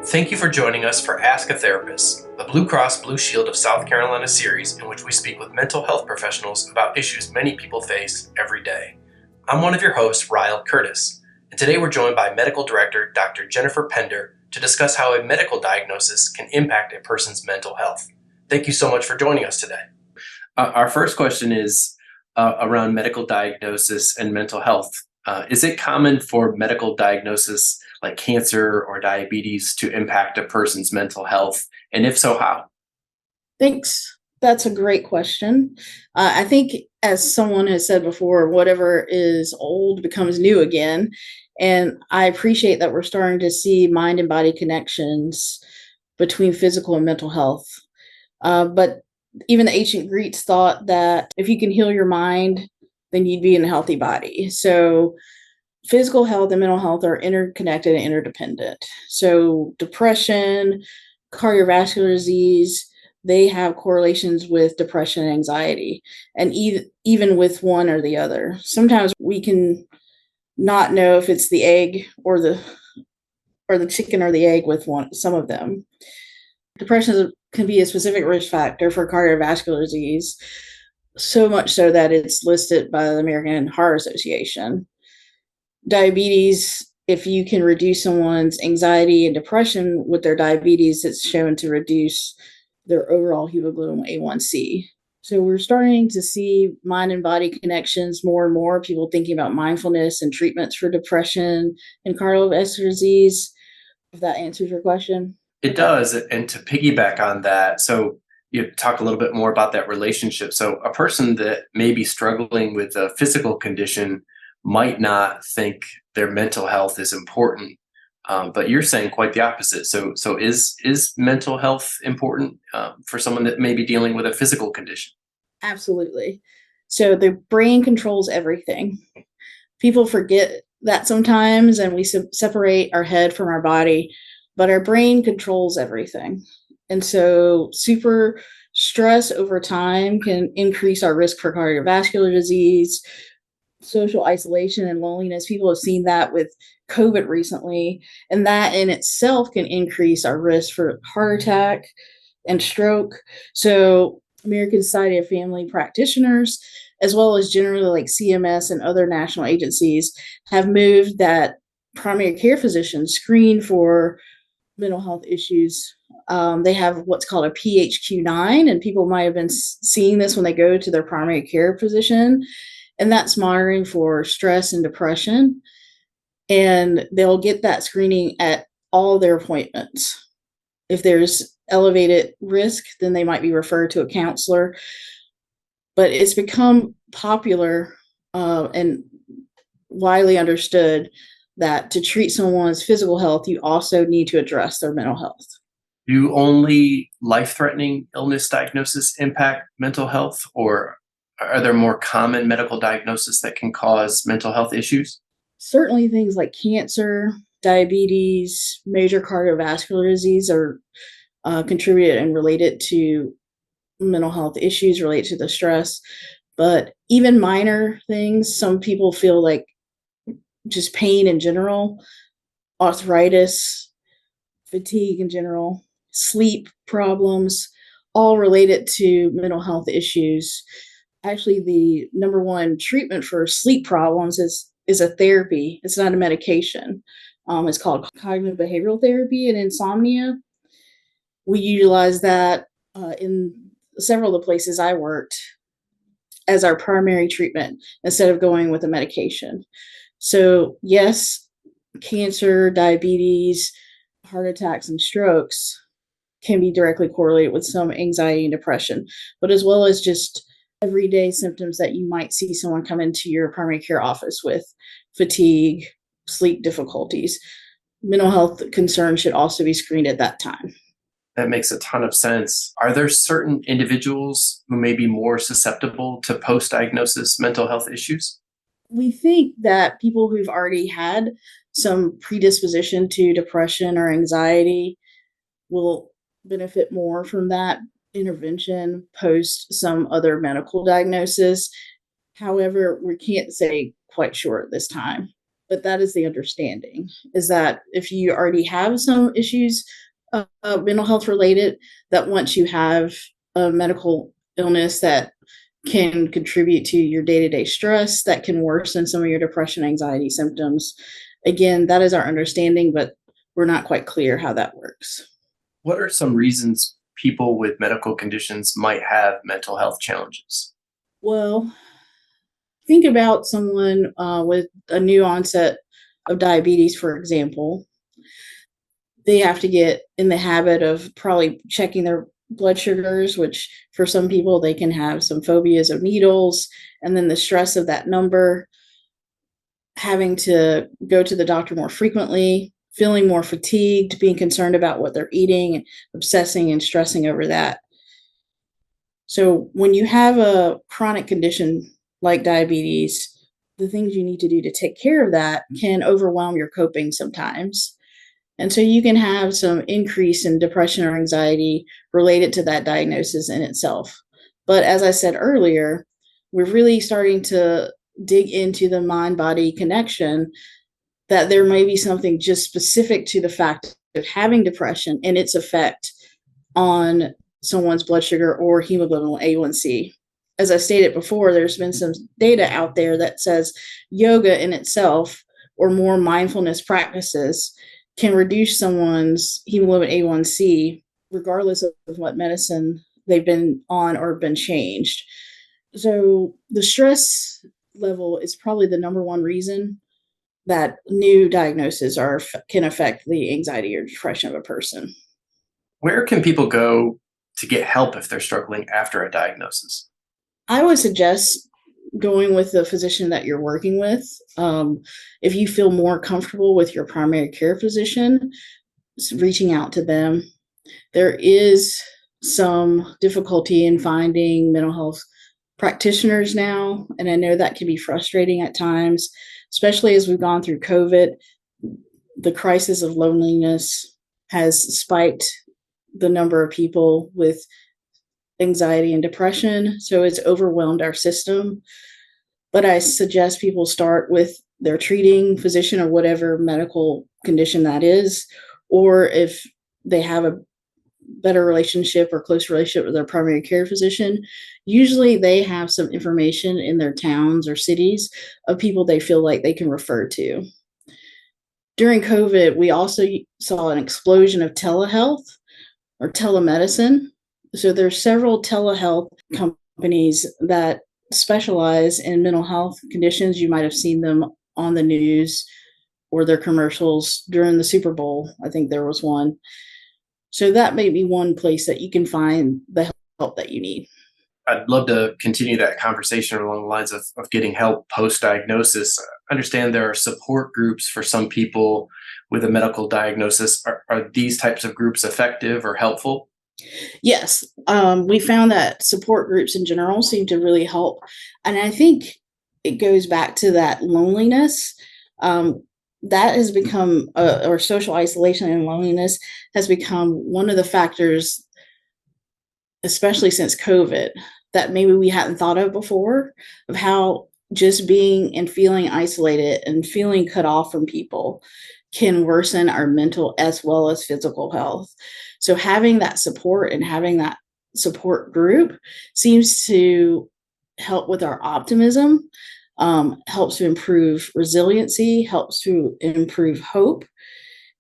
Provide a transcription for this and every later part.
Thank you for joining us for Ask a Therapist, the Blue Cross Blue Shield of South Carolina series in which we speak with mental health professionals about issues many people face every day. I'm one of your hosts, Ryle Curtis, and today we're joined by Medical Director Dr. Jennifer Pender to discuss how a medical diagnosis can impact a person's mental health. Thank you so much for joining us today. Our first question is around medical diagnosis and mental health. Is it common for medical diagnosis like cancer or diabetes to impact a person's mental health? And if so, how? Thanks. That's a great question. I think, as someone has said before, whatever is old becomes new again. And I appreciate that we're starting to see mind and body connections between physical and mental health. But even the ancient Greeks thought that if you can heal your mind, then you'd be in a healthy body. So physical health and mental health are interconnected and interdependent. So depression, cardiovascular disease, they have correlations with depression and anxiety, and even with one or the other. Sometimes we can not know if it's the egg or the chicken or the egg with some of them. Depression can be a specific risk factor for cardiovascular disease, so much so that it's listed by the American Heart Association. Diabetes, if you can reduce someone's anxiety and depression with their diabetes, it's shown to reduce their overall hemoglobin A1C. So we're starting to see mind and body connections more and more, people thinking about mindfulness and treatments for depression and cardiovascular disease, if that answers your question. It does. And to piggyback on that, so you talk a little bit more about that relationship. So a person that may be struggling with a physical condition might not think their mental health is important, but you're saying quite the opposite. So is mental health important for someone that may be dealing with a physical condition? Absolutely. So the brain controls everything. People forget that sometimes, and we separate our head from our body, but our brain controls everything. And so super stress over time can increase our risk for cardiovascular disease, social isolation and loneliness. People have seen that with COVID recently, and that in itself can increase our risk for heart attack and stroke. So American Society of Family Practitioners, as well as generally like CMS and other national agencies, have moved that primary care physicians screen for mental health issues. They have what's called a PHQ-9, and people might have been seeing this when they go to their primary care physician, and that's monitoring for stress and depression. And they'll get that screening at all their appointments. If there's elevated risk, then they might be referred to a counselor. But it's become popular and widely understood that to treat someone's physical health, you also need to address their mental health. Do only life-threatening illness diagnosis impact mental health, or are there more common medical diagnoses that can cause mental health issues? Certainly things like cancer, diabetes, major cardiovascular disease are contributed and related to mental health issues related to the stress. But even minor things, some people feel like just pain in general, arthritis, fatigue in general, sleep problems, all related to mental health issues. Actually, the number one treatment for sleep problems is a therapy. It's not a medication. It's called cognitive behavioral therapy and insomnia. We utilize that in several of the places I worked as our primary treatment instead of going with a medication. So yes, cancer, diabetes, heart attacks, and strokes can be directly correlated with some anxiety and depression, but as well as just everyday symptoms that you might see someone come into your primary care office with: fatigue, sleep difficulties. Mental health concerns should also be screened at that time. That makes a ton of sense. Are there certain individuals who may be more susceptible to post-diagnosis mental health issues? We think that people who've already had some predisposition to depression or anxiety will benefit more from that intervention post some other medical diagnosis. However, we can't say quite sure at this time. but that is the understanding, is that if you already have some issues, mental health related, that once you have a medical illness that can contribute to your day-to-day stress, that can worsen some of your depression, anxiety symptoms. Again, that is our understanding, but we're not quite clear how that works. What are some reasons people with medical conditions might have mental health challenges? Well, think about someone with a new onset of diabetes, for example. They have to get in the habit of probably checking their blood sugars, which for some people, they can have some phobias of needles, and then the stress of that number, having to go to the doctor more frequently, feeling more fatigued, being concerned about what they're eating, obsessing and stressing over that. So when you have a chronic condition like diabetes, the things you need to do to take care of that can overwhelm your coping sometimes. And so you can have some increase in depression or anxiety related to that diagnosis in itself. But as I said earlier, we're really starting to dig into the mind body connection, that there may be something just specific to the fact of having depression and its effect on someone's blood sugar or hemoglobin A1C. As I stated before, there's been some data out there that says yoga in itself or more mindfulness practices can reduce someone's hemoglobin A1C regardless of what medicine they've been on or been changed. So the stress level is probably the number one reason that new diagnoses can affect the anxiety or depression of a person. Where can people go to get help if they're struggling after a diagnosis? I would suggest going with the physician that you're working with. If you feel more comfortable with your primary care physician, reaching out to them. There is some difficulty in finding mental health practitioners now, and I know that can be frustrating at times, especially as we've gone through COVID. The crisis of loneliness has spiked the number of people with anxiety and depression, so it's overwhelmed our system. But I suggest people start with their treating physician or whatever medical condition that is, or if they have a better relationship or close relationship with their primary care physician, usually they have some information in their towns or cities of people they feel like they can refer to. During COVID, we also saw an explosion of telehealth or telemedicine. So there's several telehealth companies that specialize in mental health conditions. You might have seen them on the news or their commercials during the Super Bowl. I think there was one. So that may be one place that you can find the help that you need. I'd love to continue that conversation along the lines of getting help post-diagnosis. I understand there are support groups for some people with a medical diagnosis. Are these types of groups effective or helpful? Yes, we found that support groups in general seem to really help. And I think it goes back to that loneliness. That has become, or social isolation and loneliness has become one of the factors, especially since COVID, that maybe we hadn't thought of before, of how just being and feeling isolated and feeling cut off from people can worsen our mental as well as physical health. So having that support and having that support group seems to help with our optimism, helps to improve resiliency, helps to improve hope.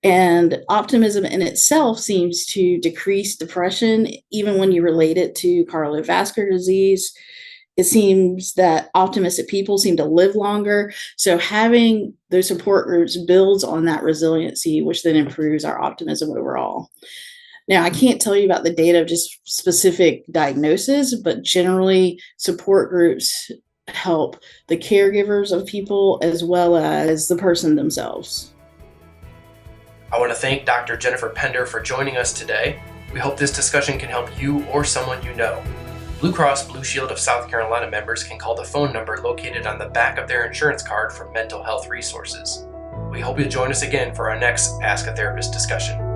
And optimism in itself seems to decrease depression, even when you relate it to cardiovascular disease. It seems that optimistic people seem to live longer. So having those support groups builds on that resiliency, which then improves our optimism overall. Now, I can't tell you about the data of just specific diagnosis, but generally support groups help the caregivers of people as well as the person themselves. I want to thank Dr. Jennifer Pender for joining us today. We hope this discussion can help you or someone you know. Blue Cross Blue Shield of South Carolina members can call the phone number located on the back of their insurance card for mental health resources. We hope you'll join us again for our next Ask a Therapist discussion.